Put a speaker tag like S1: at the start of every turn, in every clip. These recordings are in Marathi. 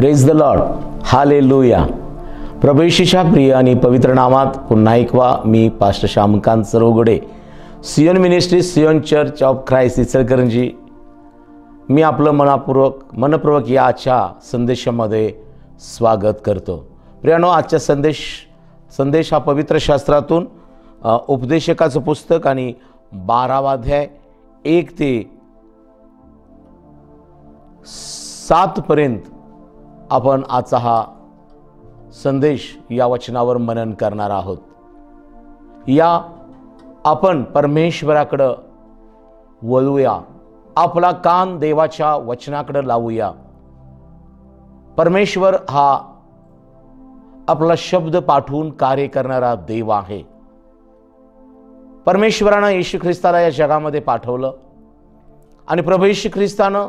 S1: Praise the Lord, hallelujah. प्रभू येशूच्या प्रिय आणि पवित्र नामात पुन्हा एकवा मी pastor Shyamkant Sarvagade, Zion ministry, Zion church of Christ Ichalkaranji, मी आपलं मनपूर्वक याच्या संदेशामध्ये स्वागत करतो। प्रियानो, आजचा संदेश हा पवित्र शास्त्रातून उपदेशकाचं पुस्तक आणि 12वा अध्याय 1 ते 7 पर्यंत आपण आजचा हा संदेश या वचनावर मनन करणार आहोत। या आपण परमेश्वराकडे वळूया, आपला कान देवाच्या वचनाकडे लावूया। परमेश्वर हा आपला शब्द पाठवून कार्य करणारा देव आहे। परमेश्वरानं येशू ख्रिस्ताला या जगामध्ये पाठवलं आणि प्रभू येशू ख्रिस्तानं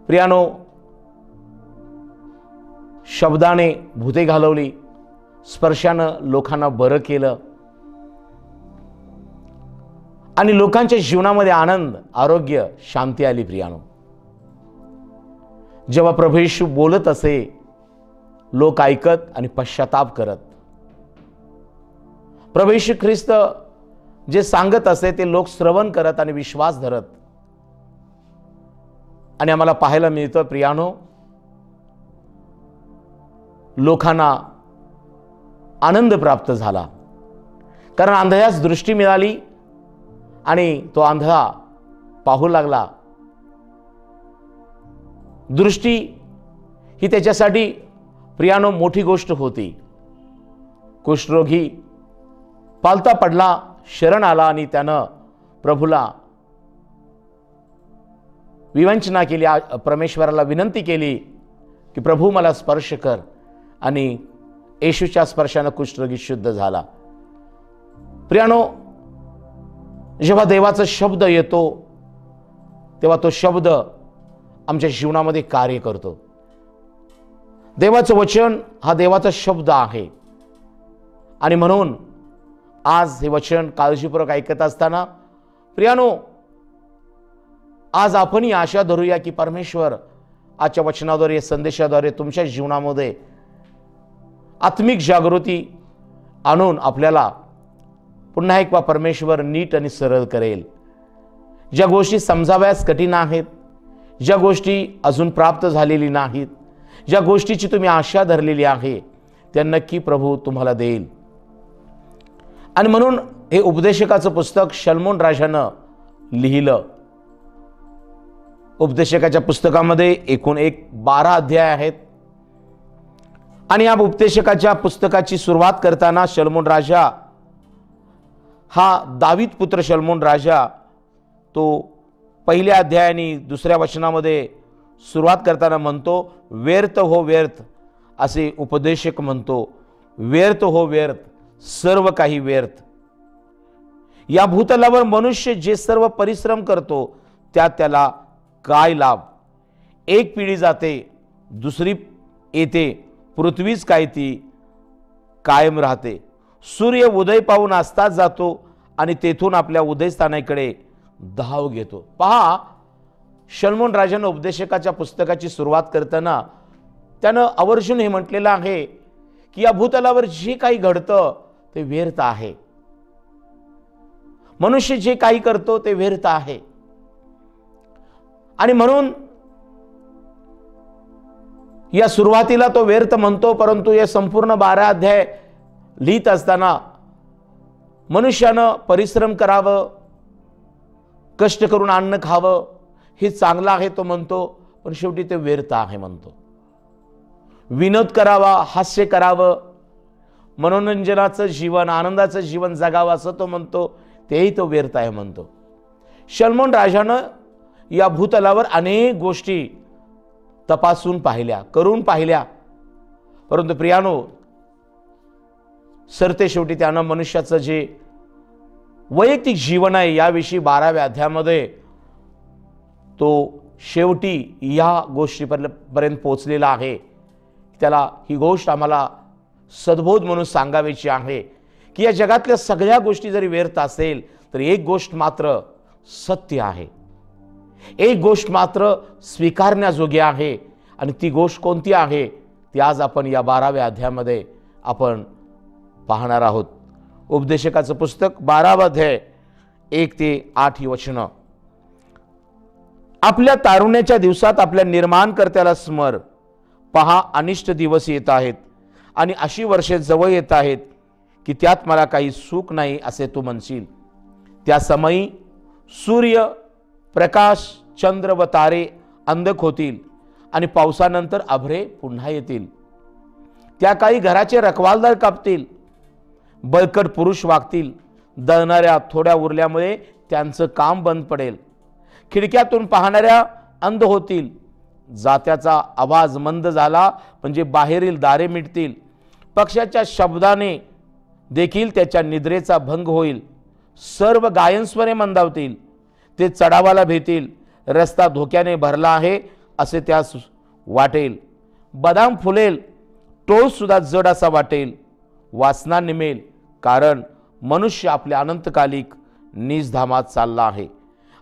S1: प्रियानो शब्दाने भूते घालवली, स्पर्शानं लोकांना बरं केलं आणि लोकांच्या जीवनामध्ये आनंद, आरोग्य, शांती आली। प्रियानो, जेव्हा प्रभू येशू बोलत असे, लोक ऐकत आणि पश्चाताप करत। प्रभू येशू ख्रिस्त जे सांगत असे ते लोक श्रवण करत आणि विश्वास धरत। आणि आम्हाला पाहायला मिळतं प्रियानो, लोकांना आनंद प्राप्त झाला, कारण अंधायास दृष्टी मिळाली आणि तो अंधा पाहू लागला। दृष्टी ही त्याच्यासाठी प्रियानो मोठी गोष्ट होती। कुष्ठरोगी पालता पडला, शरण आला आणि त्यानं प्रभूला विवंचना केली, परमेश्वराला विनंती केली की प्रभू मला स्पर्श कर, आणि येशूच्या स्पर्शाने कुष्ठरोगी शुद्ध झाला। प्रियानो, जेव्हा देवाचा शब्द येतो तेव्हा तो शब्द आमच्या जीवनामध्ये कार्य करतो। देवाचं वचन हा देवाचा शब्द आहे आणि म्हणून आज हे वचन काळजीपूर्वक ऐकत असताना प्रियानो, आज आपण ही आशा धरूया की परमेश्वर आजच्या वचनाद्वारे, संदेशाद्वारे तुमच्या जीवनामध्ये आत्मिक जागृती आणून आपल्याला पुन्हा एकदा परमेश्वर नीट आणि सरळ करेल। ज्या गोष्टी समजाव्यास कठीण आहेत, ज्या गोष्टी अजून प्राप्त झालेली नाहीत, ज्या गोष्टीची तुम्ही आशा धरलेली आहे, त्या नक्की प्रभू तुम्हाला देईल। आणि म्हणून हे उपदेशकाचं पुस्तक शलोमोन राजानं लिहिलं। उपदेशकाच्या पुस्तकामध्ये एकूण 12 अध्याय आहेत आणि या उपदेशकाच्या पुस्तकाची सुरुवात करताना शलोमोन राजा हा दावीद पुत्र शलोमोन राजा तो पहिल्या अध्यायाने 2ऱ्या वचनामध्ये सुरुवात करताना म्हणतो, व्यर्थ हो व्यर्थ, असे उपदेशक म्हणतो, व्यर्थ हो व्यर्थ, सर्व काही व्यर्थ। या भूतलावर मनुष्य जे सर्व परिश्रम करतो त्यात त्याला काय लाभ? एक पिढी जाते, दुसरी येते, पृथ्वीच काय ती कायम राहते। सूर्य उदय पाहून अस्तात जातो आणि तेथून आपल्या उदयस्थानाकडे धाव घेतो। पहा, शलोमोन राजानं उपदेशकाच्या पुस्तकाची सुरुवात करताना त्यानं आवर्जून हे म्हटलेलं आहे की या भूतलावर जे काही घडतं ते व्यर्थ आहे। मनुष्य जे काही करतो ते व्यर्थ आहे। आणि म्हणून या सुरुवातीला तो व्यर्थ म्हणतो, परंतु या संपूर्ण 12 अध्याय लिहित असताना मनुष्यानं परिश्रम करावं, कष्ट करून अन्न खावं, हे चांगलं आहे तो म्हणतो, पण शेवटी ते व्यर्थ आहे म्हणतो। विनोद करावा, हास्य करावं, मनोरंजनाचं जीवन, आनंदाचं जीवन जगावं असं तो म्हणतो, तेही तो व्यर्थ आहे म्हणतो। शलोमोन राजानं या भूतलावर अनेक गोष्टी तपासून पाहिल्या, करून पाहिल्या, परंतु प्रियानो सरते शेवटी त्यानं मनुष्याचं जे वैयक्तिक जीवन आहे याविषयी 12व्या अध्यायामध्ये तो शेवटी या गोष्टीपर्यंत पोहोचलेला आहे। त्याला ही गोष्ट आम्हाला सद्बोध म्हणून सांगावीची आहे की या जगातल्या सगळ्या गोष्टी जरी व्यर्थ असेल तर एक गोष्ट मात्र सत्य आहे, एक गोष्ट मात्र स्वीकारण्याजोगी आहे, आणि ती गोष्ट कोणती आहे ती आज आपण या 12व्या अध्यायामध्ये आपण पाहणार आहोत. उपदेशकाचं पुस्तक 12वा अध्याय 1 ते 8 ही वचनं. आपल्या तारुण्याच्या दिवसात आपल्या निर्माणकर्त्याला स्मर. पहा, अनिष्ट दिवस येत आहेत आणि अशी वर्षे जवळ येत आहेत की त्यात मला काही सुख नाही असे तू म्हणशील. त्या समयी सूर्य, प्रकाश, चंद्र व तारे अंधक होतील आणि पावसानंतर अभ्रे पुन्हा येतील. त्या काही घराचे रखवालदार कापतील, बळकट पुरुष वागतील, दळणाऱ्या थोड्या उरल्यामुळे त्यांचं काम बंद पडेल. खिडक्यातून पाहणाऱ्या अंध होतील, जात्याचा आवाज मंद झाला म्हणजे बाहेरील दारे मिटतील. पक्षाच्या शब्दाने देखील त्याच्या निद्रेचा भंग होईल. सर्व गायनस्वरे मंदावतील, ते चढावाला भीतील. रस्ता धोक्याने भरला आहे असे त्यास वाटेल. बदाम फुलेल, टोळ सुद्धा जड असा वाटेल. वासना निमेल, कारण मनुष्य आपल्या अनंतकालिक निजधामात चालला आहे.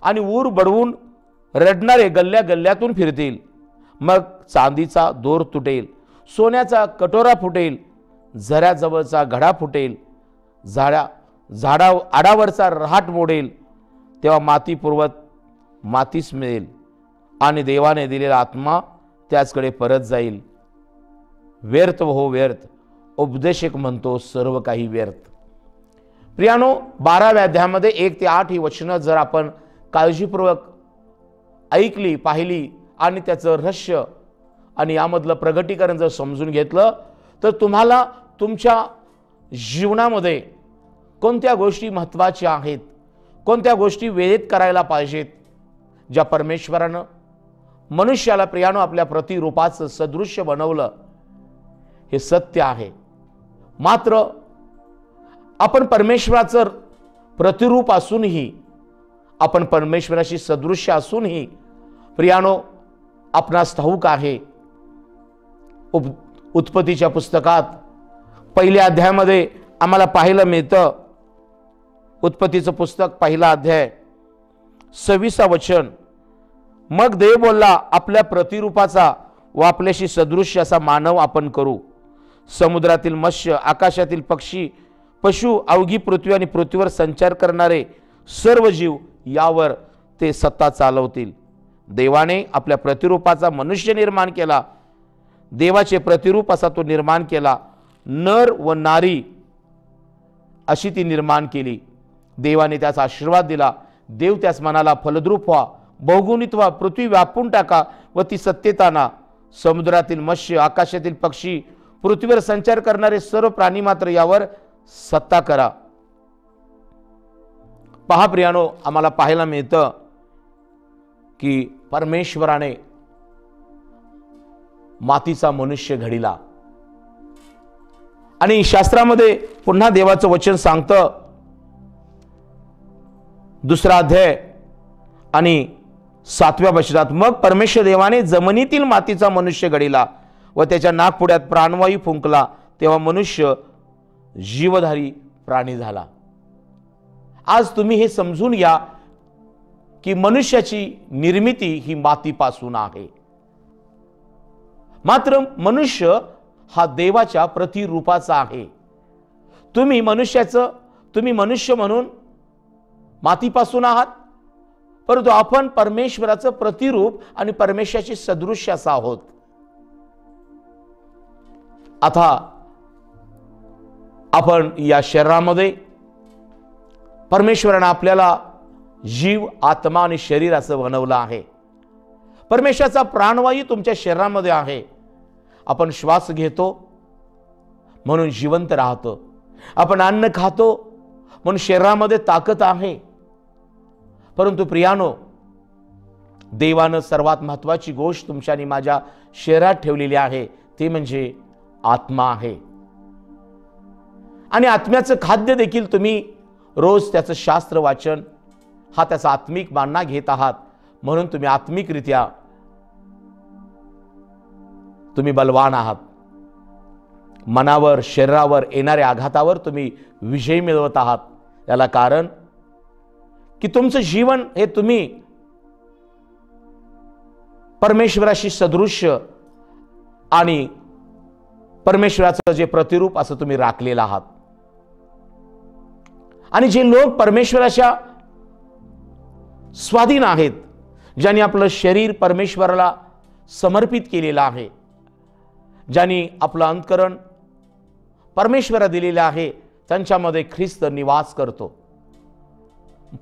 S1: आणि ऊर बडवून रडणारे गल्ल्या गल्ल्यातून फिरतील. मग चांदीचा दोर तुटेल, सोन्याचा कटोरा फुटेल, झऱ्याजवळचा घडा फुटेल, झाडा आडावरचा रहाट मोडेल. तेव्हा माती पुरवत मातीस मिळेल आणि देवाने दिलेला आत्मा त्याचकडे परत जाईल. व्यर्थ हो व्यर्थ, उपदेशक म्हणतो सर्व काही व्यर्थ. प्रियानो, 12व्या अध्यायामध्ये 1 ते 8 ही वचनं जर आपण काळजीपूर्वक ऐकली, पाहिली आणि त्याचं रहस्य आणि यामधलं प्रगटीकरण जर समजून घेतलं तर तुम्हाला तुमच्या जीवनामध्ये कोणत्या गोष्टी महत्त्वाच्या आहेत, कोणत्या गोष्टी वेळेत करायला पाहिजेत, ज्या परमेश्वरानं मनुष्याला प्रियानो आपल्या प्रतिरूपाचं सदृश्य बनवलं, हे सत्य आहे. मात्र आपण परमेश्वराचं प्रतिरूप असूनही, आपण परमेश्वराशी सदृश्य असूनही प्रियानो आपणास ठाऊक आहे, उत्पत्तीच्या पुस्तकात 1ल्या अध्यायामध्ये आम्हाला पाहायला मिळतं. उत्पत्तीचं पुस्तक 1ला अध्याय 26 वचन. मग देव बोलला, आपल्या प्रतिरूपाचा व आपल्याशी सदृश्य असा मानव आपण करू. समुद्रातील मत्स्य, आकाशातील पक्षी, पशु, अवघी पृथ्वी आणि पृथ्वीवर संचार करणारे सर्व जीव यावर ते सत्ता चालवतील. देवाने आपल्या प्रतिरूपाचा मनुष्य निर्माण केला. देवाचे प्रतिरूप असा तो निर्माण केला. नर व नारी अशी ती निर्माण केली. देवाने त्याचा आशीर्वाद दिला. देव त्यास म्हणाला, फलद्रूप व्हा, बहुगुणित व्हा, पृथ्वी व्यापून टाका व ती सत्तेत आणा. समुद्रातील मत्स्य, आकाशातील पक्षी, पृथ्वीवर संचार करणारे सर्व प्राणी मात्र यावर सत्ता करा. पहा प्रियानो, आम्हाला पाहायला मिळतं की परमेश्वराने मातीचा मनुष्य घडिला. आणि शास्त्रामध्ये पुन्हा देवाचं वचन सांगतं, 2रा अध्याय आणि 7व्या वचनात, मग परमेश्वर देवाने जमिनीतील मातीचा मनुष्य घडिला व त्याच्या नाकपुड्यात प्राणवायू फुंकला. तेव्हा मनुष्य जीवधारी प्राणी झाला. आज तुम्ही हे समजून घ्या की मनुष्याची निर्मिती ही मातीपासून आहे. मात्र मनुष्य हा देवाच्या प्रतिरूपाचा आहे. तुम्ही मनुष्य म्हणून मातीपासून आहात, परंतु आपण परमेश्वराचं प्रतिरूप आणि परमेश्वराची सदृश्य असा आहोत. आता आपण या शरीरामध्ये परमेश्वराने आपल्याला जीव, आत्मा आणि शरीर असं बनवलं आहे. परमेश्वराचा प्राणवायू तुमच्या शरीरामध्ये आहे. आपण श्वास घेतो म्हणून जिवंत राहतो. आपण अन्न खातो म्हणून शरीरामध्ये ताकद आहे. परंतु प्रियानो, देवानं सर्वात महत्त्वाची गोष्ट तुमच्या आणि माझ्या शरीरात ठेवलेली आहे, ते म्हणजे आत्मा आहे. आणि आत्म्याचं खाद्य देखील तुम्ही रोज त्याचं शास्त्र वाचन हा त्याचा आत्मिक मानना घेत आहात, म्हणून तुम्ही आत्मिकरित्या तुम्ही बलवान आहात. मनावर, शरीरावर येणाऱ्या आघातावर तुम्ही विजय मिळवत आहात. याला कारण की तुमचं जीवन हे तुम्ही परमेश्वराशी सदृश्य आणि परमेश्वराचं जे प्रतिरूप असं तुम्ही राखलेलं आहात. आणि जे लोक परमेश्वराच्या स्वाधीन आहेत, ज्यांनी आपलं शरीर परमेश्वराला समर्पित केलेलं आहे, ज्यांनी आपलं अंतकरण परमेश्वरा दिलेलं आहे, त्यांच्यामध्ये ख्रिस्त निवास करतो.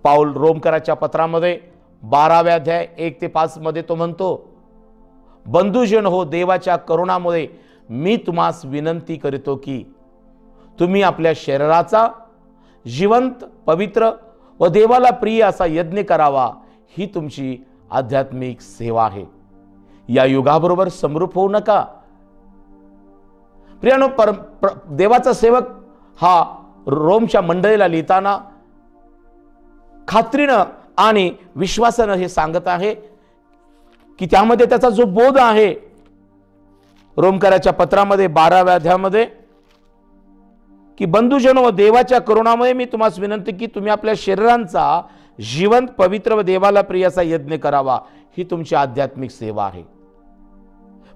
S1: पाऊल रोमकराच्या पत्रामध्ये 12व्या अध्याय 1 ते 5 मध्ये तो म्हणतो, बंधुजन हो, देवाच्या करुणामुळे मी तुम्हास विनंती करीतो की तुम्ही आपल्या शरीराचा जिवंत, पवित्र व देवाला प्रिय असा यज्ञ करावा. ही तुमची आध्यात्मिक सेवा आहे. या युगाबरोबर समरूप होऊ नका. प्रियानो, देवाचा सेवक हा रोमच्या मंडळीला लिहिताना खात्रीनं आणि विश्वासानं हे सांगत आहे की त्यामध्ये त्याचा जो बोध आहे, रोमकराच्या पत्रामध्ये 12व्या अध्यायामध्ये, की बंधुजन व देवाच्या करुणामुळे मी तुम्हाला विनंती की तुम्ही आपल्या शरीरांचा जिवंत, पवित्र व देवाला प्रिय असा यज्ञ करावा. ही तुमची आध्यात्मिक सेवा आहे.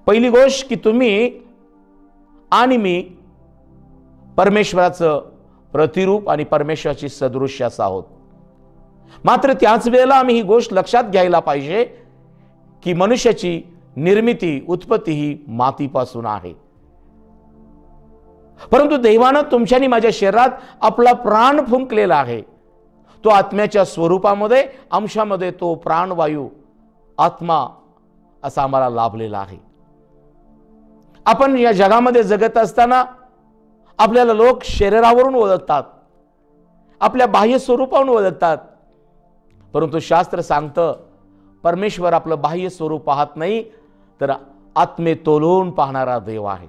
S1: पहिली गोष्ट की तुम्ही आणि मी परमेश्वराचं प्रतिरूप आणि परमेश्वराची सदृश्य असं आहोत. मात्र त्याच वेळेला आम्ही ही गोष्ट लक्षात घ्यायला पाहिजे की मनुष्याची निर्मिती, उत्पत्ती ही मातीपासून आहे. परंतु देवानं तुमच्या आणि माझ्या शरीरात आपला प्राण फुंकलेला आहे. तो आत्म्याच्या स्वरूपामध्ये, अंशामध्ये तो प्राणवायू, आत्मा असा आम्हाला लाभलेला आहे. आपण या जगामध्ये जगत असताना आपल्याला लोक शरीरावरून ओळखतात, आपल्या बाह्य स्वरूपावरून ओळखतात. परंतु शास्त्र सांगतं, परमेश्वर आपलं बाह्य स्वरूप पाहत नाही, तर आत्मे तोलून पाहणारा देव आहे.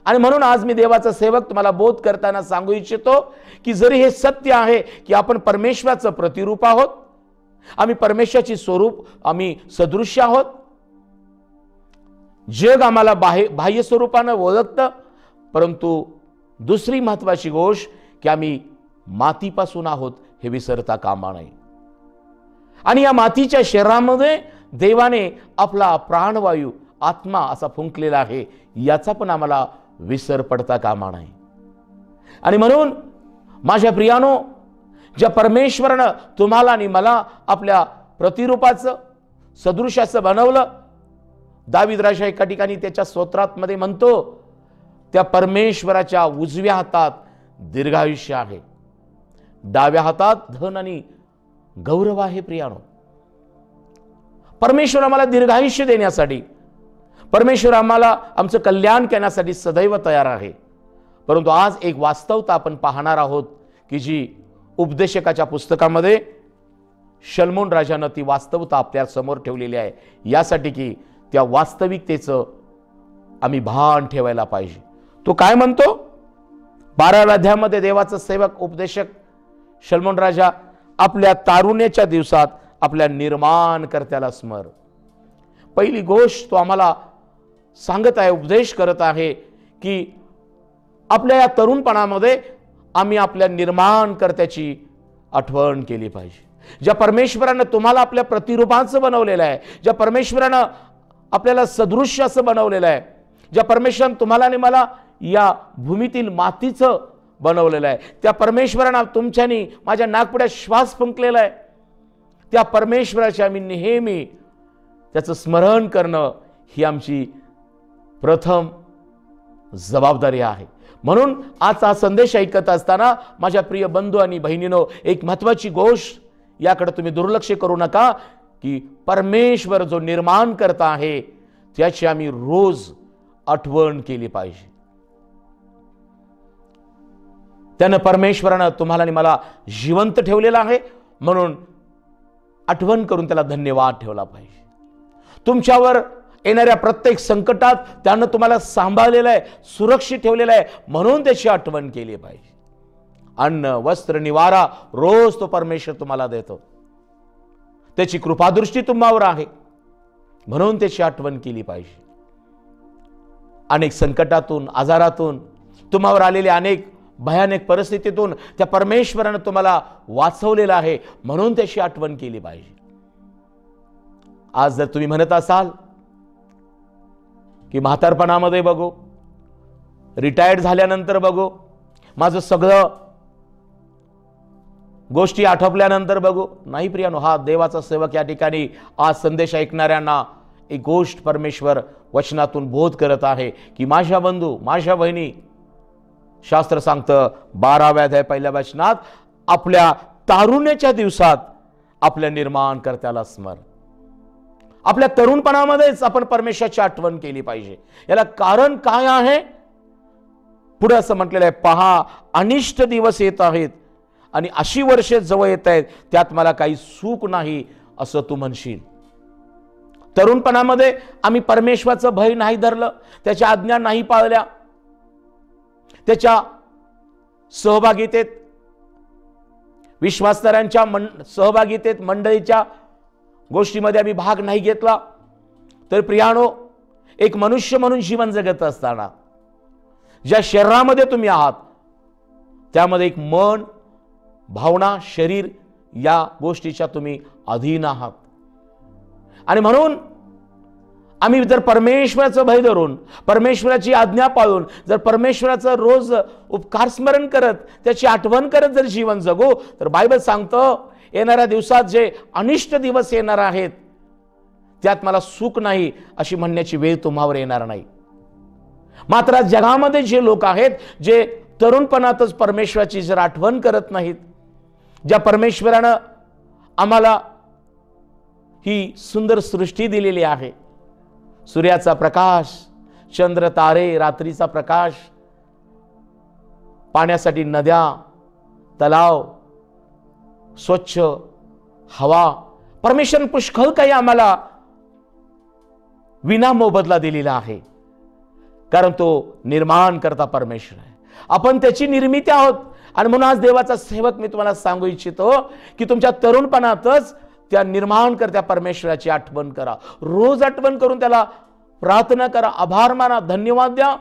S1: आणि म्हणून आज मी देवाचा सेवक तुम्हाला बोध करताना सांगू इच्छितो की जरी हे सत्य आहे की आपण परमेश्वराचं प्रतिरूप आहोत, आम्ही परमेश्वराची स्वरूप, आम्ही सदृश्य आहोत, जग आम्हाला बाह्य स्वरूपानं ओळखतं, परंतु दुसरी महत्वाची गोष्ट की आम्ही मातीपासून आहोत हे विसरता कामा नये. आणि या मातीच्या शरीरामध्ये देवाने आपला प्राणवायू, आत्मा असा फुंकलेला आहे, याचा पण आम्हाला विसर पडता कामा नये. आणि म्हणून माझ्या प्रियानो, ज्या परमेश्वरानं तुम्हाला आणि मला आपल्या प्रतिरूपाचं, सदृशाचं बनवलं, दावीद राजा एका ठिकाणी त्याच्या स्तोत्रात मध्ये म्हणतो, त्या परमेश्वराच्या उजव्या हातात दीर्घायुष्य आहे, डाव्या हातात धन आणि गौरव आहे. प्रियानो, परमेश्वर आम्हाला दीर्घायुष्य देण्यासाठी, परमेश्वर आम्हाला आमचं कल्याण करण्यासाठी सदैव तयार आहे. परंतु आज एक वास्तवता आपण पाहणार आहोत की जी उपदेशकाच्या पुस्तकामध्ये शलोमोन राजानं ती वास्तवता आपल्या समोर ठेवलेली आहे, यासाठी की त्या वास्तविकतेचं आम्ही भान ठेवायला पाहिजे. तो काय म्हणतो? 12व्या अध्यायामध्ये देवाचा सेवक उपदेशक शलोमोन राजा आपल्या तारुण्याच्या दिवसात आपल्या निर्माणकर्त्याला स्मर. पहिली गोष्ट तो आम्हाला सांगत आहे, उपदेश करत आहे की आपल्या या तरुणपणामध्ये आम्ही आपल्या निर्माणकर्त्याची आठवण केली पाहिजे. ज्या परमेश्वरानं तुम्हाला आपल्या प्रतिरूपाचं बनवलेलं आहे, ज्या परमेश्वरानं आपल्याला सदृश्य असं बनवलेलं आहे, ज्या परमेश्वरानं तुम्हाला आणि मला या भूमीतील मातीचं बनवलेलं आहे, त्या परमेश्वरानं तुमच्यानी माझ्या नाकपुड्यात श्वास फुंकलेला आहे, त्या परमेश्वराची आम्ही नेहमी त्याचं स्मरण करणं ही आमची प्रथम जबाबदारी आहे. म्हणून आजचा संदेश ऐकत असताना माझ्या प्रिय बंधू आणि बहिणींनो, एक महत्वाची गोष्ट याकडे तुम्ही दुर्लक्ष करू नका की परमेश्वर जो निर्माण करता आहे त्याची आम्ही रोज आठवण केली पाहिजे. त्यानं परमेश्वरानं तुम्हाला आणि मला जिवंत ठेवलेला आहे, म्हणून आठवण करून त्याला धन्यवाद ठेवला पाहिजे. तुमच्यावर येणाऱ्या प्रत्येक संकटात त्यानं तुम्हाला सांभाळलेलं आहे, सुरक्षित ठेवलेलं आहे, म्हणून त्याची आठवण केली पाहिजे. अन्न, वस्त्र, निवारा रोज तो परमेश्वर तुम्हाला देतो. त्याची कृपादृष्टी तुम्हावर आहे, म्हणून त्याची आठवण केली पाहिजे. अनेक संकटातून, आजारातून, तुम्हावर आलेल्या अनेक भयानक परिस्थितीतून त्या परमेश्वरानं तुम्हाला वाचवलेलं आहे, म्हणून त्याची आठवण केली पाहिजे. आज जर तुम्ही म्हणत असाल की म्हातारपणामध्ये बघू, रिटायर्ड झाल्यानंतर बघू, माझं सगळं गोष्टी आटोपल्यानंतर बघू? नाही प्रियानो, हा देवाचा सेवक या ठिकाणी आज संदेश ऐकणाऱ्यांना एक गोष्ट परमेश्वर वचनातून बोध करत आहे की माझ्या बंधू, माझ्या बहिणी, शास्त्र सांगतं 12व्या अध्याय 1ल्या वचनात, आपल्या तारुण्याच्या दिवसात आपल्या निर्माणकर्त्याला स्मर. आपल्या तरुणपणामध्येच आपण परमेश्वराची आठवण केली पाहिजे. याला कारण काय आहे? पुढे असं म्हटलेलं आहे, पहा अनिष्ट दिवस येत आहेत आणि अशी वर्षे जवळ येत आहेत, त्यात मला काही सुख नाही असं तू म्हणशील. तरुणपणामध्ये आम्ही परमेश्वराचं भय नाही धरलं, त्याच्या आज्ञा नाही पाळल्या, त्याच्या सहभागितेत, विश्वासदारांच्या सहभागितेत, मंडळीच्या गोष्टीमध्ये आम्ही भाग नाही घेतला, तर प्रियानो, एक मनुष्य म्हणून जीवन जगत असताना ज्या शरीरामध्ये तुम्ही आहात त्यामध्ये एक मन, भावना, शरीर या गोष्टीच्या तुम्ही अधीन आहात. आणि म्हणून आम्ही जर परमेश्वराचं भय धरून, परमेश्वराची आज्ञा पाळून, जर परमेश्वराचं रोज उपकार स्मरण करत, त्याची आठवण करत जर जीवन जगू, तर बायबल सांगतं येणाऱ्या दिवसात जे अनिष्ट दिवस येणार आहेत त्यात मला सुख नाही अशी म्हणण्याची वेळ तुम्हावर येणार नाही. मात्र जगामध्ये जे लोक आहेत, जे तरुणपणातच परमेश्वराची जर आठवण करत नाहीत, ज्या परमेश्वरानं आम्हाला ही सुंदर सृष्टी दिलेली आहे, सूर्याचा प्रकाश, चंद्र तारे, रात्रीचा प्रकाश, पाण्यासाठी नद्या, तलाव, स्वच्छ हवा, परमेश्वर पुष्कळ काही आम्हाला विना मोबदला दिलेला आहे, कारण तो निर्माण करता परमेश्वर आहे. आपण त्याची निर्मिती आहोत. आणि म्हणून आज देवाचा सेवक मी तुम्हाला सांगू इच्छितो की तुमच्या तरुणपणातच त्या निर्माण करत्या परमेश्वराची आठवण करा. रोज आठवण करून त्याला प्रार्थना करा, आभार माना, धन्यवाद द्या.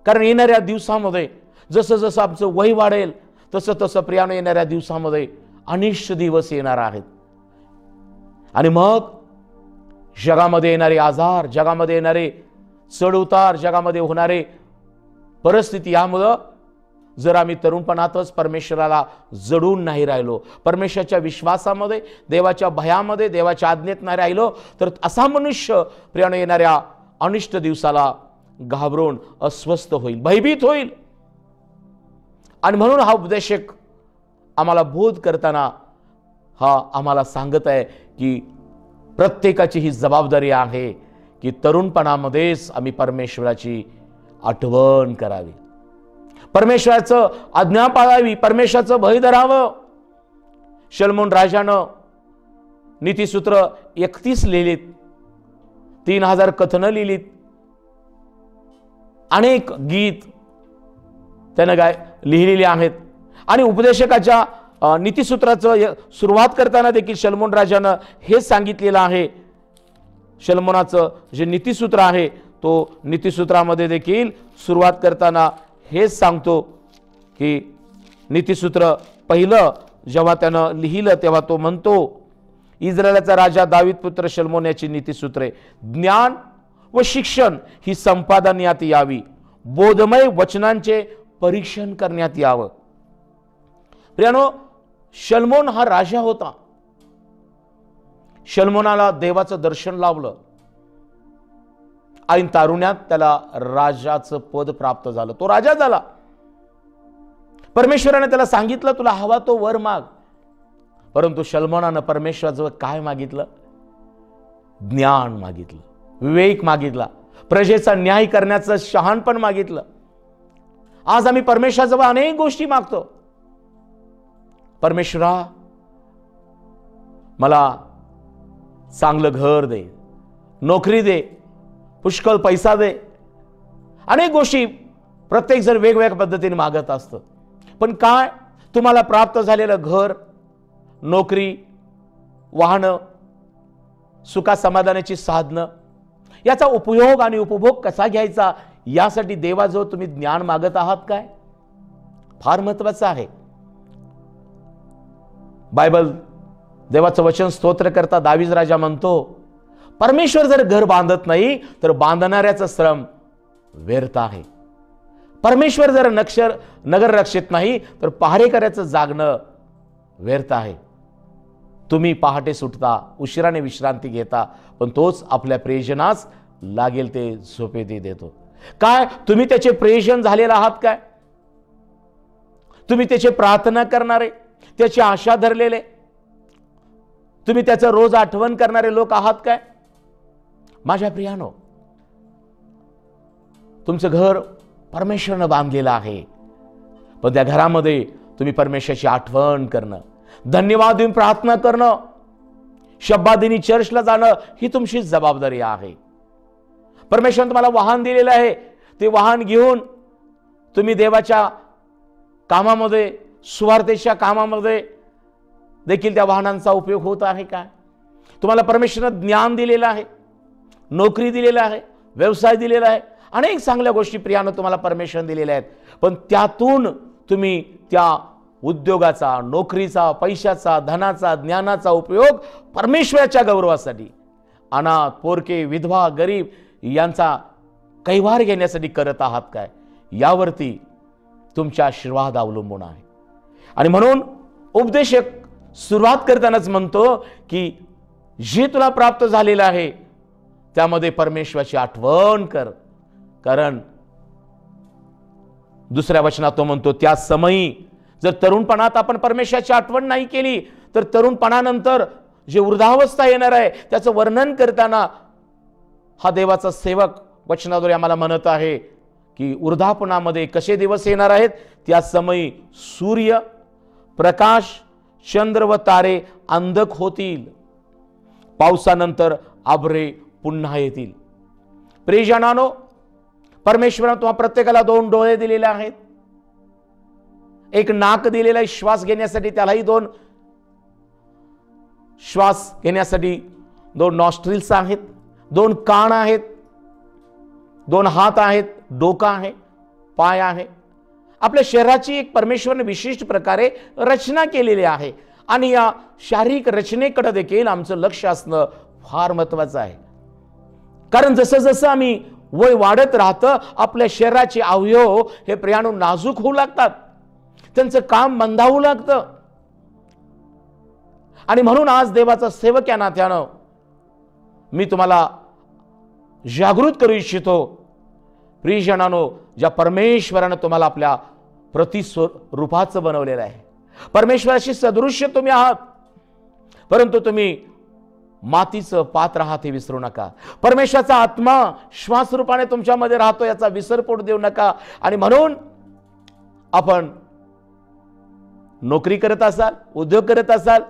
S1: कारण येणाऱ्या दिवसामध्ये जसं जसं आमचं वय वाढेल तसं तसं प्रियानो येणाऱ्या दिवसामध्ये अनिष्ट दिवस येणार आहेत. आणि मग जगामध्ये येणारे आजार, जगामध्ये येणारे चढउतार, जगामध्ये होणारे परिस्थिती, यामुळं जर आम्ही तरुणपणातच परमेश्वराला जडून नाही राहिलो, परमेश्वराच्या विश्वासामध्ये, देवाच्या भयामध्ये, देवाच्या आज्ञेत नाही राहिलो, तर असा मनुष्य प्रियानो येणाऱ्या अनिष्ट दिवसाला घाबरून अस्वस्थ होईल, भयभीत होईल. आणि म्हणून हा उपदेशक आम्हाला बोध करताना हा आम्हाला सांगत आहे की प्रत्येकाची ही जबाबदारी आहे की तरुणपणामध्येच आम्ही परमेश्वराची आठवण करावी, परमेश्वराचं आज्ञा पाळावी, परमेश्वराचं भय धरावं. शलोमोन राजानं नीतिसूत्र 31 लिहिलीत, 3000 कथनं लिहिलीत, अनेक गीत त्यानं लिहिलेली आहेत. आणि उपदेशकाच्या नीतिसूत्राचं सुरुवात करताना देखील शलोमोन राजानं हे सांगितलेलं आहे. शलोमोनाचं जे नीतिसूत्र आहे तो नीतिसूत्रामध्ये देखील सुरुवात करताना हेच सांगतो की नीतिसूत्र पहिलं जेव्हा त्यानं लिहिलं तेव्हा तो म्हणतो, इस्रायलाचा राजा दावीद पुत्र शलोमोन याची नीतिसूत्रे, ज्ञान व शिक्षण ही संपादण्यात यावी, बोधमय वचनांचे परीक्षण करण्यात यावं. प्रियानो, शलोमोन हा राजा होता. शलोमोनाला देवाचं दर्शन लावलं आणि तारुण्यात त्याला राजाचं पद प्राप्त झालं, तो राजा झाला. परमेश्वराने त्याला सांगितलं तुला हवा तो वर माग, परंतु शलोमोनानं परमेश्वराजवळ काय मागितलं? ज्ञान मागितलं, विवेक मागितला, प्रजेचा न्याय करण्याचं शहाणपण मागितलं. आज आम्ही परमेश्वराजवळ अनेक गोष्टी मागतो. परमेश्वरा मला चांगलं घर दे, नोकरी दे, पुष्कळ पैसा दे, अनेक गोष्टी प्रत्येक जण वेगवेगळ्या पद्धतीने मागत असतं. पण काय तुम्हाला प्राप्त झालेलं घर, नोकरी, वाहनं, सुखा समाधानाची साधनं, याचा उपयोग आणि उपभोग कसा घ्यायचा यासाठी देवाजवळ तुम्ही ज्ञान मागत आहात काय? फार महत्वाचं आहे. बायबल देवाचं वचन स्तोत्र करता दावीद राजा म्हणतो, परमेश्वर जर घर बांधत नाही तर बांधणाऱ्याचं श्रम व्यर्थ आहे. परमेश्वर जर नगर रक्षित नाही तर पहारेकऱ्याचं जागणं व्यर्थ आहे. तुम्ही पहाटे सुटता, उशिराने विश्रांती घेता, पण तोच आपल्या प्रियजनास लागेल ते झोपेती देतो. काय तुम्ही त्याचे प्रियजन झालेला आहात काय? तुम्ही त्याची प्रार्थना करणारे, त्याची आशा धरलेले, तुम्ही त्याचं रोज आठवण करणारे लोक आहात काय? माझ्या प्रियानो, तुमचं घर परमेश्वरानं बांधलेलं आहे, पण त्या घरामध्ये तुम्ही परमेश्वराची आठवण करणं, धन्यवाद देऊन प्रार्थना करणं, शब्दादिनी चर्चला जाणं ही तुमची जबाबदारी आहे. परमेश्वरानं तुम्हाला वाहन दिलेलं आहे, ते वाहन घेऊन तुम्ही देवाच्या कामामध्ये, सुवार्तेच्या कामामध्ये देखील त्या वाहनांचा उपयोग होत आहे का? तुम्हाला परमेश्वरानं ज्ञान दिलेलं आहे, नोकरी दिलेला आहे, व्यवसाय दिलेला आहे, अनेक चांगल्या गोष्टी प्रियानं तुम्हाला परमेश्वरानं दिलेल्या आहेत, पण त्यातून तुम्ही त्या उद्योगाचा, नोकरीचा, पैशाचा, धनाचा, ज्ञानाचा उपयोग परमेश्वराच्या गौरवासाठी, अनाथ, पोरके, विधवा, गरीब यांचा कैवार घेण्यासाठी करत आहात काय? यावरती तुमचा आशीर्वाद अवलंबून आहे. आणि म्हणून उपदेशक सुरुवात करतानाच म्हणतो की जे तुला प्राप्त झालेलं आहे त्यामध्ये परमेश्वराची आठवण कर. कारण दुसऱ्या वचनात तो म्हणतो, त्या समयी जर तरुणपणात आपण परमेश्वराची आठवण नाही केली तर तरुणपणानंतर जे वृद्धावस्था येणार आहे त्याचं वर्णन करताना हा देवाचा सेवक वचनाद्वारे आम्हाला म्हणत आहे की वृद्धापणामध्ये कसे दिवस येणार आहेत. त्या समयी सूर्य, प्रकाश, चंद्र व तारे अंधक होतील, पावसानंतर अभ्रे पुन्हा येतील. प्रियजनांनो, परमेश्वराने तुम्हा प्रत्येकाला 2 डोळे दिलेले आहेत, एक नाक दिलेला आहे श्वास घेण्यासाठी, त्यालाही 2 श्वास घेण्यासाठी 2 नॉस्ट्रिल्स आहेत, 2 कान आहेत, 2 हात आहेत, डोकं आहे, पाय आहे. आपल्या शरीराची एक परमेश्वराने विशिष्ट प्रकारे रचना केलेली आहे आणि या शारीरिक रचनेकडे देखील आमचं लक्ष असणं फार महत्वाचं आहे. कारण जसं जसं आम्ही वय वाढत राहतं आपल्या शरीराचे अवयव हे प्रियानो नाजूक होऊ लागतात, त्यांचं काम मंदावू लागतं. आणि म्हणून आज देवाचा सेवक या नात्यानं मी तुम्हाला जागृत करू इच्छितो. प्रियजनांनो, ज्या परमेश्वरानं तुम्हाला आपल्या प्रतिस्वरूपाचं बनवलेलं आहे, परमेश्वराशी सदृश्य तुम्ही आहात, परंतु तुम्ही मातीचं पात्र आहात हे विसरू नका. परमेश्वराचा आत्मा श्वास रूपाने तुमच्यामध्ये राहतो याचा विसर पडू देऊ नका. आणि म्हणून आपण नोकरी करत असाल, उद्योग करत असाल,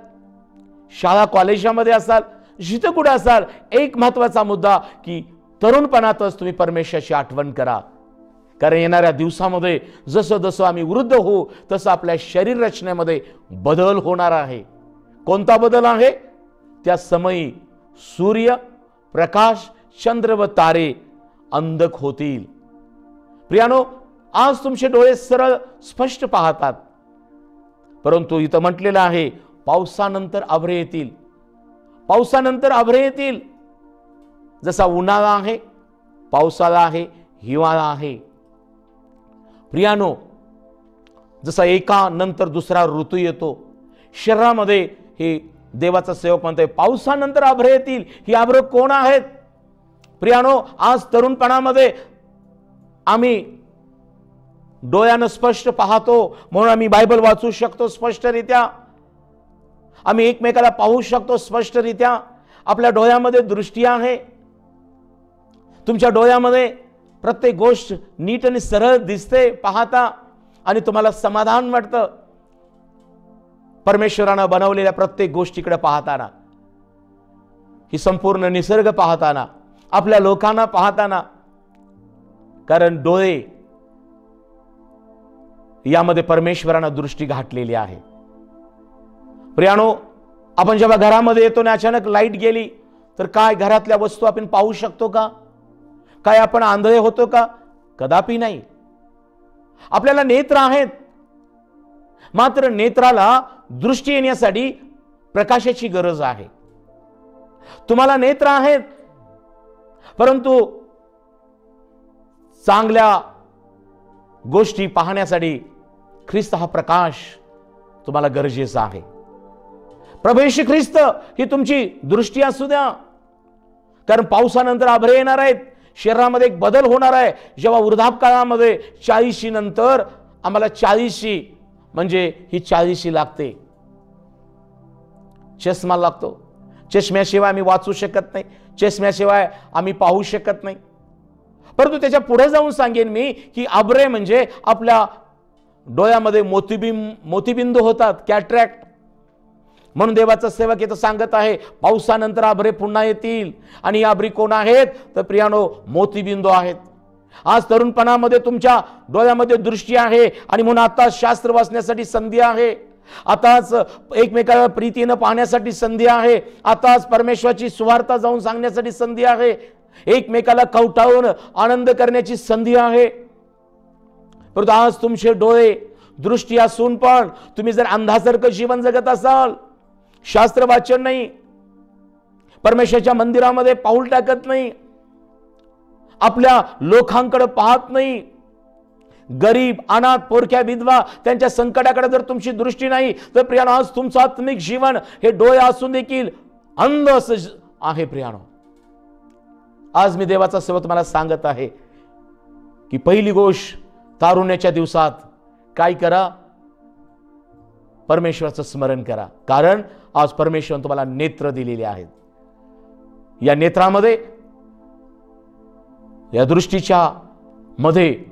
S1: शाळा कॉलेजामध्ये असाल, जिथं कुठे असाल, एक महत्वाचा मुद्दा की तरुणपणातच तुम्ही परमेश्वराची आठवण करा. कारण येणाऱ्या दिवसामध्ये जसं जसं आम्ही वृद्ध होऊ तसं आपल्या शरीर रचनेमध्ये बदल होणार आहे. कोणता बदल आहे? त्या समयी सूर्य, प्रकाश, चंद्र व तारे अंधक होतील. प्रियानो, आज तुमचे डोळे सरळ स्पष्ट पाहतात, परंतु इथं म्हटलेलं आहे पावसानंतर अभ्रे येतील. पावसानंतर अभ्रे येतील. जसा उन्हाळा आहे, पावसाळा आहे, हिवाळा आहे. प्रियानो, जसा एका नंतर दुसरा ऋतू येतो, शरीरामध्ये हे देवाचा सेवक म्हणतोय पावसानंतर अभ्रे येतील. ही अभ्रे कोण आहेत? प्रियानो, आज तरुणपणामध्ये आम्ही डोळ्यानं स्पष्ट पाहतो म्हणून आम्ही बायबल वाचू शकतो स्पष्टरित्या, आम्ही एकमेकाला पाहू शकतो स्पष्टरित्या. आपल्या डोळ्यामध्ये दृष्टी आहे, तुमच्या डोळ्यामध्ये प्रत्येक गोष्ट नीट आणि सरळ दिसते पाहता आणि तुम्हाला समाधान वाटतं परमेश्वरानं बनवलेल्या प्रत्येक गोष्टीकडे पाहताना, ही संपूर्ण निसर्ग पाहताना, आपल्या लोकांना पाहताना. कारण डोळे यामध्ये परमेश्वरानं दृष्टी घातलेली आहे. प्रियानो, आपण जेव्हा घरामध्ये येतो आणि अचानक लाईट गेली तर काय घरातल्या वस्तू आपण पाहू शकतो का? काय आपण आंधळे होतो का? कदापि नाही. आपल्याला नेत्र आहेत, मात्र नेत्राला दृष्टी येण्यासाठी प्रकाशाची गरज आहे. तुम्हाला नेत्र आहेत, परंतु चांगल्या गोष्टी पाहण्यासाठी ख्रिस्त हा प्रकाश तुम्हाला गरजेचा आहे. प्रभू येशू ख्रिस्त ही तुमची दृष्टी असू द्या, कारण पावसानंतर आभरे येणार आहेत, शरीरामध्ये एक बदल होणार आहे. जेव्हा वृद्धापकाळामध्ये 40 नंतर आम्हाला 40 म्हणजे ही 40 लागते, चष्मा लागतो. चष्म्याशिवाय आम्ही वाचू शकत नाही, चष्म्याशिवाय आम्ही पाहू शकत नाही. परंतु त्याच्या पुढे जाऊन सांगेन मी की आभरे म्हणजे आपल्या डोळ्यामध्ये मोतीबिंदू होतात, कॅट्रॅक्ट. म्हणून देवाचा सेवक इथं सांगत आहे, पावसानंतर आभरे पुन्हा येतील. आणि आभरी कोण आहेत? तर प्रियानो, मोतीबिंदू आहेत. आज तरुणपणामध्ये तुमच्या डोळ्यामध्ये दृष्टी आहे आणि म्हणून आता शास्त्र वाचण्यासाठी संधी आहे, आताच एकमेकाला प्रीतीनं पाहण्यासाठी संधी आहे, आताच परमेश्वराची सुवार्ता जाऊन सांगण्यासाठी संधी आहे, एकमेकाला कवटाळून आनंद करण्याची संधी आहे. परंतु आज तुमचे डोळे दृष्टी असून पण तुम्ही जर अंधासारखं जीवन जगत असाल, शास्त्र वाचन नाही, परमेश्वराच्या मंदिरामध्ये पाऊल टाकत नाही, आपल्या लोकांकडे पाहत नाही, गरीब अनाथ पोरक्या विधवा त्यांच्या संकटाकडे जर तुमची दृष्टी नाही, तर प्रियानो आज तुमचं आत्मिक जीवन हे डोळे असून देखील अंध असं आहे. प्रियानो, आज मी देवाचा सेवक तुम्हाला सांगत आहे की पहिली गोष्ट, तारुण्याच्या दिवसात काय करा? परमेश्वराचं स्मरण करा, कारण आज परमेश्वर तुम्हाला नेत्र दिलेले आहेत. या नेत्रामध्ये, या दृष्टीच्या मध्ये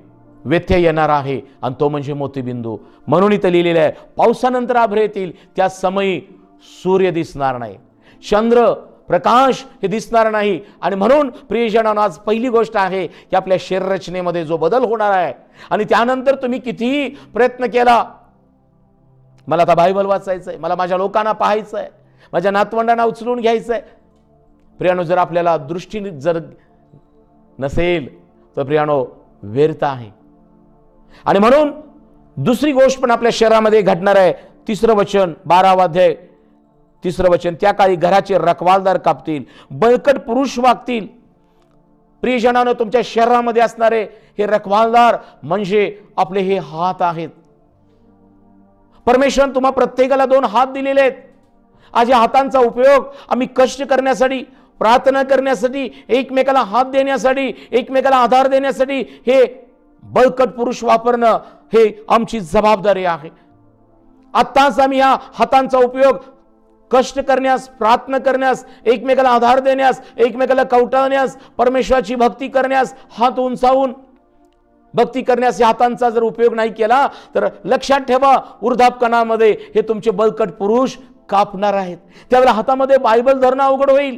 S1: व्यत्यय येणार आहे आणि तो म्हणजे मोतीबिंदू. म्हणून इथं लिहिलेलं आहे, पावसानंतर आभरे येतील, त्या समयी सूर्य दिसणार नाही, चंद्र प्रकाश हे दिसणार नाही. आणि म्हणून प्रियजनांनो, आज पहिली गोष्ट आहे की आपल्या शरीररचनेमध्ये जो बदल होणार आहे, आणि त्यानंतर तुम्ही कितीही प्रयत्न केला, मला आता बायबल वाचायचंय, मला माझ्या लोकांना पाहायचंय, माझ्या नातवंडांना उचलून घ्यायचंय, प्रियानो जर आपल्याला दृष्टी जर नसेल तर प्रियानो व्यर्थ आहे. आणि म्हणून दुसरी गोष्ट पण आपल्या शरीरामध्ये घडणार आहे. 3रं वचन, 12वा अध्याय 3रं वचन, त्या काळी घराचे रखवालदार कापतील, बळकट पुरुष वागतील. प्रियजनांनो, तुमच्या शरीरामध्ये असणारे हे रखवालदार म्हणजे आपले हे हात आहेत. परमेश्वराने तुम्हा प्रत्येकाला 2 हात दिलेले आहेत. आज या हातांचा उपयोग आम्ही कष्ट करण्यासाठी, प्रार्थना करण्यासाठी, एकमेकाला हात देण्यासाठी, एकमेकाला आधार देण्यासाठी, हे बळकट पुरुष वापरणं हे आमची जबाबदारी आहे. आत्ताच आम्ही या हातांचा उपयोग कष्ट करण्यास, प्रार्थना करण्यास, एकमेकाला आधार देण्यास, एकमेकाला कवटाळण्यास, परमेश्वराची भक्ती करण्यास, हात उंचावून भक्ती करण्यास या हातांचा जर उपयोग नाही केला तर लक्षात ठेवा, वृद्धापकाळामध्ये हे तुमचे बळकट पुरुष कापणार आहेत. त्यावेळेला हातामध्ये बायबल धरणं अवघड होईल,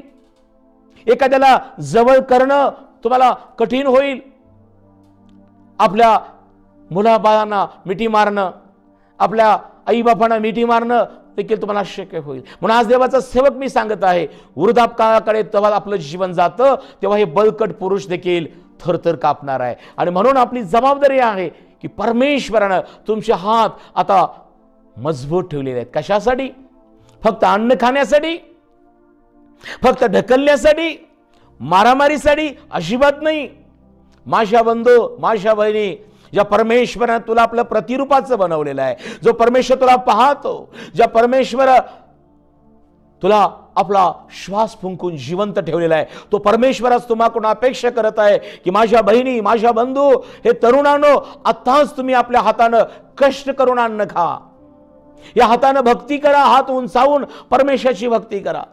S1: एखाद्याला जवळ करणं तुम्हाला कठीण होईल, आपल्या मुलाबाळांना मिठी मारणं, आपल्या आईबापांना मिठी मारणं देखील तुम्हाला शक्य होईल. म्हणून आज देवाचा सेवक मी सांगत आहे, वृद्धापकाळाकडे तेव्हा आपलं जीवन जातं, तेव्हा हे बळकट पुरुष देखील थरथर कापणार आहे. आणि म्हणून आपली जबाबदारी आहे की परमेश्वरानं तुमचे हात आता मजबूत ठेवलेले आहेत. कशासाठी? फक्त अन्न खाण्यासाठी, फक्त ढकलण्यासाठी, मारामारीसाठी? अजिबात नाही. माझ्या बंधू, माझ्या बहिणी, ज्या परमेश्वरानं तुला आपलं प्रतिरूपाचं बनवलेलं आहे, जो परमेश्वर तुला पाहतो, ज्या परमेश्वर तुला आपला श्वास फुंकून जिवंत ठेवलेला आहे, तो परमेश्वरच तुम्हाकडून अपेक्षा करत आहे की माझ्या बहिणी, माझ्या बंधू, हे तरुणांनो, आताच तुम्ही आपल्या हातानं कष्ट करून अन्न खा, या हातानं भक्ती करा, हात उंचावून परमेश्वराची भक्ती करा,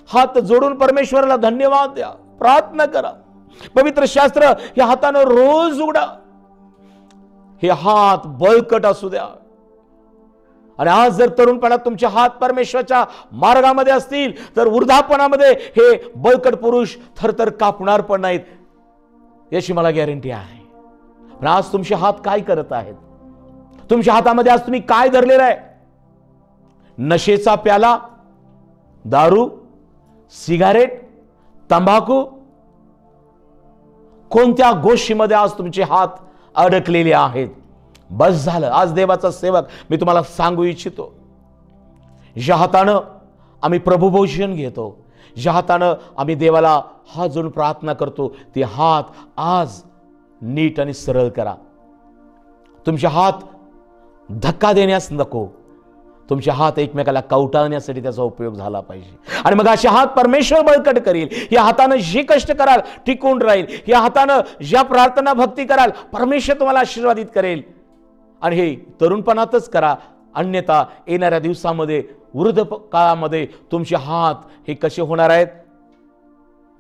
S1: हात जोडून परमेश्वराला धन्यवाद द्या, प्रार्थना करा, पवित्र शास्त्र या हातानं रोज उघडा. हे हात बळकट असू द्या. आणि आज जर तरुणपणात तुमचे हात परमेश्वराच्या मार्गामध्ये असतील तर वृद्धापणामध्ये हे बळकट पुरुष थरथर कापणार पण नाहीत, याची मला गॅरंटी आहे. पण आज तुमचे हात काय करत आहेत? तुमच्या हातामध्ये आज तुम्ही काय धरलेलं आहे? नशेचा प्याला, दारू, सिगारेट, तंबाखू, कोणत्या गोष्टीमध्ये आज तुमचे हात अडकलेले आहेत? बस झालं. आज देवाचा सेवक मी तुम्हाला सांगू इच्छितो, ज्या हातानं आम्ही प्रभुभोजन घेतो, ज्या हातानं आम्ही देवाला हात जोडून प्रार्थना करतो ते हात आज नीट आणि सरळ करा. तुमचे हात धक्का देण्यास नको, तुमचे हात एकमेकाला कवटाळण्यासाठी त्याचा उपयोग झाला पाहिजे. आणि मग असे हात परमेश्वर बळकट करील. या हातानं जे कष्ट कराल टिकून राहील. या हातानं ज्या प्रार्थना भक्ती कराल परमेश्वर तुम्हाला आशीर्वादित करेल. आणि हे तरुणपणातच करा, अन्यथा येणाऱ्या दिवसामध्ये वृद्ध काळामध्ये तुमचे हात हे कसे होणार आहेत?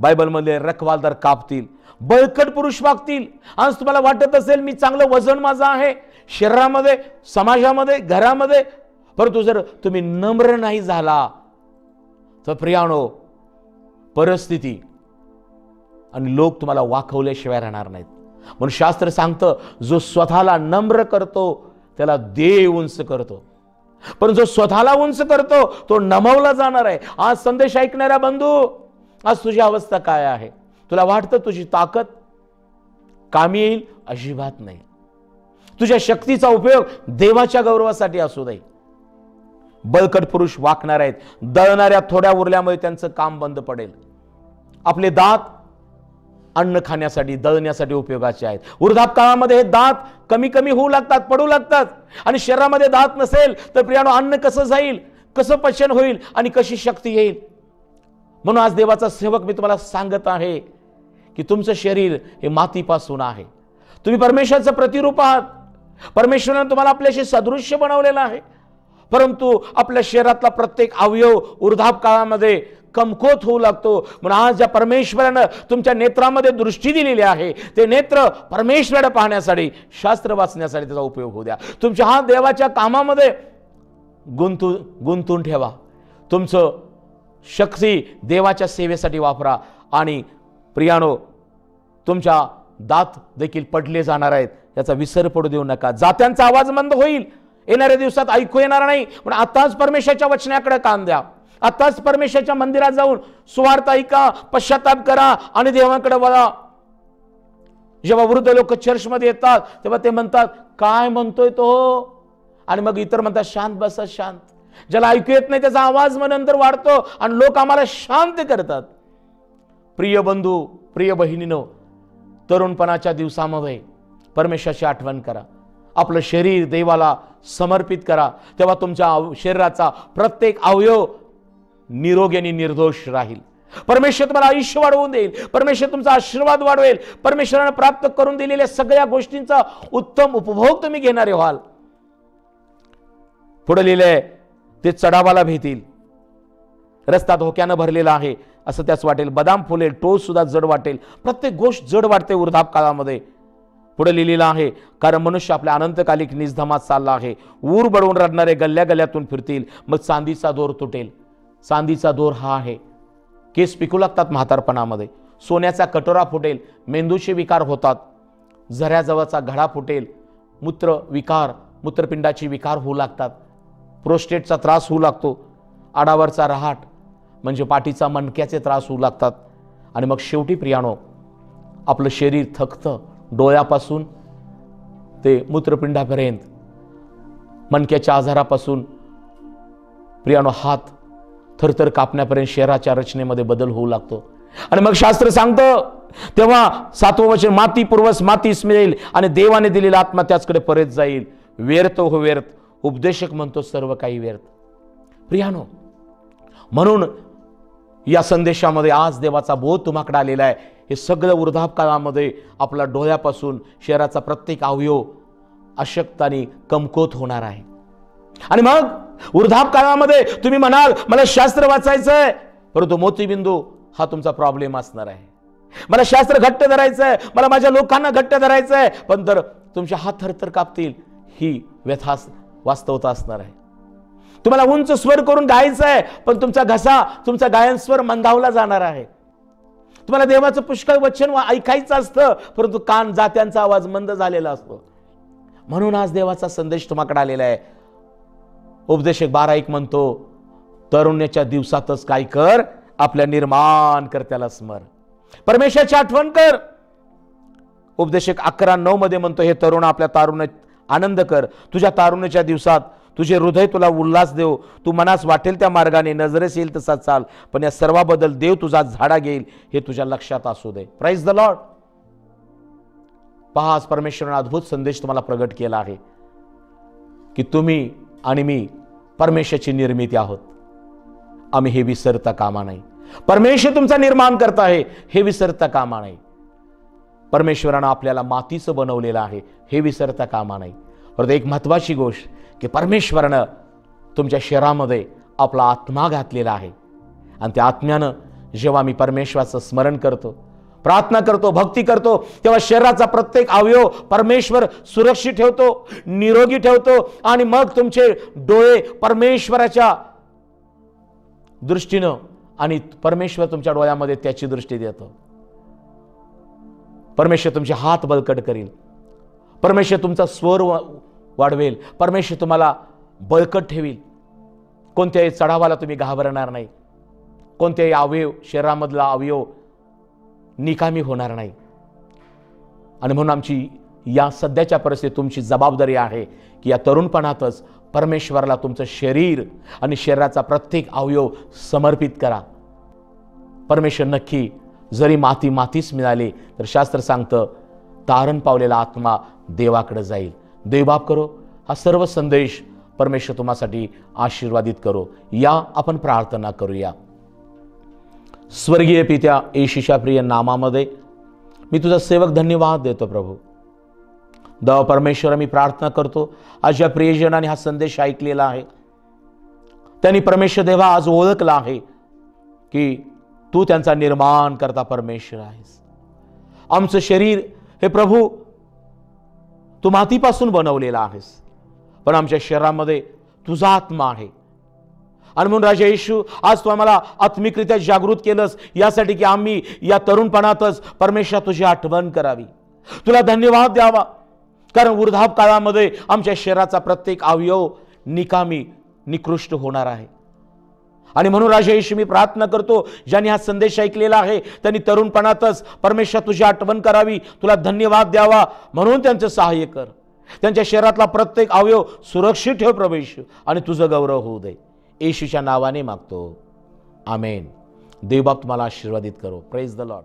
S1: बायबलमध्ये रखवालदार कापतील, बळकट पुरुष वागतील. आज तुम्हाला वाटत असेल मी चांगलं वजन माझं आहे शरीरामध्ये, समाजामध्ये, घरामध्ये, परंतु जर तुम्ही नम्र नाही झाला तर प्रियानो परिस्थिती आणि लोक तुम्हाला वाकवल्याशिवाय राहणार नाहीत. म्हणून शास्त्र सांगतं जो स्वतःला नम्र करतो त्याला देव उंच करतो, पण जो स्वतःला उंच करतो तो नमवला जाणार आहे. आज संदेश ऐकणाऱ्या बंधू, आज तुझी अवस्था काय आहे? तुला वाटतं तुझी ताकद कामी येईल? अजिबात नाही. तुझ्या शक्तीचा उपयोग देवाच्या गौरवासाठी असू दे. बळकट पुरुष वाकणार आहेत. दळणाऱ्या थोड्या उरल्यामुळे त्यांचं काम बंद पडेल. आपले दात अन्न खाण्यासाठी दळण्यासाठी उपयोगाचे आहेत. वृद्धापकाळामध्ये हे दात कमी कमी होऊ लागतात, पडू लागतात. आणि शरीरामध्ये दात नसेल तर प्रियानो अन्न कसं जाईल, कसं पचन होईल आणि कशी शक्ती येईल? म्हणून आज देवाचा सेवक मी तुम्हाला सांगत आहे की तुमचं शरीर हे मातीपासून आहे. तुम्ही परमेश्वराचं प्रतिरूप आहात. परमेश्वराने तुम्हाला आपल्याशी सदृश्य बनवलेलं आहे, परंतु आपल्या शरीरातला प्रत्येक अवयव वृद्धापकाळामध्ये कमकुवत होऊ लागतो. म्हणून आज ज्या परमेश्वरानं तुमच्या नेत्रामध्ये दृष्टी दिलेली आहे ते नेत्र परमेश्वराला पाहण्यासाठी, शास्त्र वाचण्यासाठी त्याचा उपयोग होऊ द्या. तुमच्या हा देवाच्या कामामध्ये गुंतून ठेवा. तुमचं शक्ती देवाच्या सेवेसाठी वापरा. आणि प्रियानो तुमच्या दात देखील पडले जाणार आहेत याचा विसर पडू देऊ नका. जात्यांचा आवाज मंद होईल, येणाऱ्या दिवसात ऐकू येणार नाही. पण आताच परमेश्वराच्या वचनाकडे कान द्या. आताच परमेश्वराच्या मंदिरात जाऊन सुवार्थ ऐका, पश्चाताप करा आणि देवाकडे वळा. जेव्हा वृद्ध लोक चर्चमध्ये येतात तेव्हा ते म्हणतात काय म्हणतोय तो, आणि मग इतर म्हणतात शांत बसा शांत. ज्याला ऐकू येत नाही त्याचा आवाज मग नंतर वाढतो आणि लोक आम्हाला शांत करतात. प्रिय बंधू, प्रिय बहिणीनो, तरुणपणाच्या दिवसामध्ये परमेश्वराची आठवण करा. आपलं शरीर देवाला समर्पित करा. तेव्हा तुमच्या शरीराचा प्रत्येक अवयव निरोगी आणि निर्दोष राहील. परमेश्वर तुम्हाला आयुष्य वाढवून देईल. परमेश्वर तुमचा आशीर्वाद वाढवेल. परमेश्वराने प्राप्त करून दिलेल्या सगळ्या गोष्टींचा उत्तम उपभोग तुम्ही घेणारे व्हाल. पुढे लिहिलंय ते चढावाला भीतील. रस्ता धोक्यानं भरलेला आहे असं त्याच वाटेल. बदाम फुलेल, टोच सुद्धा जड वाटेल. प्रत्येक गोष्ट जड वाटते वृद्धापकाळामध्ये. पुढे लिहिलेलं आहे कारण मनुष्य आपल्या अनंतकालिक निजधमात चालला आहे. ऊर बडवून रडणारे गल्ल्या गल्ल्यातून फिरतील. मग चांदीचा दोर तुटेल. चांदीचा दोर हा आहे. केस पिकू लागतात म्हातारपणामध्ये. सोन्याचा कटोरा फुटेल. मेंदूचे विकार होतात. झऱ्याजवळचा घडा फुटेल. मूत्र विकार, मूत्रपिंडाची विकार होऊ लागतात. प्रोस्टेटचा त्रास होऊ लागतो. आडावरचा रहाट म्हणजे पाठीचा मणक्याचे त्रास होऊ लागतात. आणि मग शेवटी प्रियानो आपलं शरीर थकतं. डोळ्यापासून ते मूत्रपिंडापर्यंत, मणक्याच्या आजारापासून प्रियानो हात थरथर कापण्यापर्यंत शरीराच्या रचनेमध्ये बदल होऊ लागतो. आणि मग शास्त्र सांगतं तेव्हा 7वं वचन, माती पूर्वस मातीस मिळेल आणि देवाने दिलेला आत्मा त्याचकडे परत जाईल. व्यर्थ हो व्यर्थ, उपदेशक म्हणतो सर्व काही व्यर्थ. प्रियानो, म्हणून या संदेशामध्ये आज देवाचा बोध तुम्हाकडे आलेला आहे. हे सगळं वृद्धापकाळामध्ये आपला डोळ्यापासून शरीराचा प्रत्येक अवयव अशक्त आणि कमकुवत होणार आहे. आणि मग वृद्धापकाळामध्ये तुम्ही म्हणाल मला शास्त्र वाचायचंय, परंतु मोतीबिंदू हा तुमचा प्रॉब्लेम असणार आहे. मला शास्त्र घट्ट धरायचंय, मला माझ्या लोकांना घट्ट धरायचंय, पण तर तुमचे हात थरथर कापतील ही व्यथा वास्तवता असणार आहे. तुम्हाला उंच स्वर करून गायचं आहे, पण तुमचा घसा, तुमचा गायन स्वर मंदावला जाणार आहे. तुम्हाला देवाचं पुष्कळ वचन ऐकायचं असतं, परंतु कान जात्यांचा आवाज मंद झालेला असतो. म्हणून आज देवाचा संदेश तुम्हाकडे आलेला आहे. उपदेशक 12:1 म्हणतो तरुण्याच्या दिवसातच काय कर, आपल्या निर्माण कर्त्याला स्मर, परमेश्वराची आठवण कर. उपदेशक 11:9 मध्ये म्हणतो हे तरुण आपल्या तारुण्यात आनंद कर. तुझ्या तारुण्याच्या दिवसात तुझे हृदय तुला उल्हास देव, तू मनास वाटेल त्या मार्गाने नजरेस येईल तसा चाल, पण या सर्वाबद्दल देव तुझा झाडा घेईल हे तुझ्या लक्षात असू दे. Price the Lord. पहा, आज परमेश्वराने अद्भुत संदेश तुम्हाला प्रगट केला आहे की तुम्ही आणि मी परमेश्वराची निर्मिती आहोत. आम्ही हे विसरता कामा नाही. परमेश्वर तुमचा निर्माण करता आहे हे विसरता कामा नाही. परमेश्वरानं आपल्याला मातीचं बनवलेलं आहे हे विसरता कामा नाही. परंतु एक महत्वाची गोष्ट की परमेश्वरानं तुमच्या शरीरामध्ये आपला आत्मा घातलेला आहे आणि त्या आत्म्यानं जेव्हा मी परमेश्वराचं स्मरण करतो, प्रार्थना करतो, भक्ती करतो, तेव्हा शरीराचा प्रत्येक अवयव परमेश्वर सुरक्षित ठेवतो, निरोगी ठेवतो आणि मग तुमचे डोळे परमेश्वराच्या दृष्टीनं आणि परमेश्वर तुमच्या डोळ्यामध्ये त्याची दृष्टी देतो. परमेश्वर तुमचे हात बळकट करील, परमेश्वर तुमचा स्वर वाढवेल, परमेश्वर तुम्हाला बळकट ठेवील. कोणत्याही चढावाला तुम्ही घाबरणार नाही, कोणत्याही अवयव शरीरामधला अवयव निकामी होणार नाही. आणि म्हणून आमची या सध्याच्या परिस्थितीत तुमची जबाबदारी आहे की या तरुणपणातच परमेश्वराला तुमचं शरीर आणि शरीराचा प्रत्येक अवयव समर्पित करा. परमेश्वर नक्की जरी मातीच मिळाली तर शास्त्र सांगतं तारण पावलेला आत्मा देवाकडे जाईल. देवबाप करो हा सर्व संदेश परमेश्वर तुम्हासाठी आशीर्वादित करो. या आपण प्रार्थना करूया. स्वर्गीय पित्या, येशूच्या प्रिय नामामध्ये मी तुझा सेवक धन्यवाद देतो प्रभू. देव परमेश्वर, मी प्रार्थना करतो आज या प्रियजनाने हा संदेश ऐकलेला आहे, त्यांनी परमेश्वर देवा आज ओळखला आहे की तू त्यांचा निर्माण करता परमेश्वर आहेस. आमचं शरीर हे प्रभू तू मातीपासून बनवलेलं आहेस, पण आमच्या शरीरामध्ये तुझा आत्मा आहे. आणि म्हणून राजा येशू आज तू आम्हाला आत्मिकरित्या जागृत केलंस यासाठी की आम्ही या तरुणपणातच परमेश्वर तुझी आठवण करावी, तुला धन्यवाद द्यावा. कारण वृद्धाप काळामध्ये आमच्या शरीराचा प्रत्येक अवयव निकामी निकृष्ट होणार आहे. आणि म्हणून राजा येशू मी प्रार्थना करतो ज्यांनी हा संदेश ऐकलेला आहे त्यांनी तरुणपणातच परमेश्वर तुझी आठवण करावी, तुला धन्यवाद द्यावा. म्हणून त्यांचं सहाय्य कर. त्यांच्या शरीरातला प्रत्येक अवयव सुरक्षित ठेव प्रभू येशू आणि तुझं गौरव होऊ दे. येशूच्या नावाने मागतो, आमेन. देवबाप तुम्हाला आशीर्वादित करो. Praise the Lord.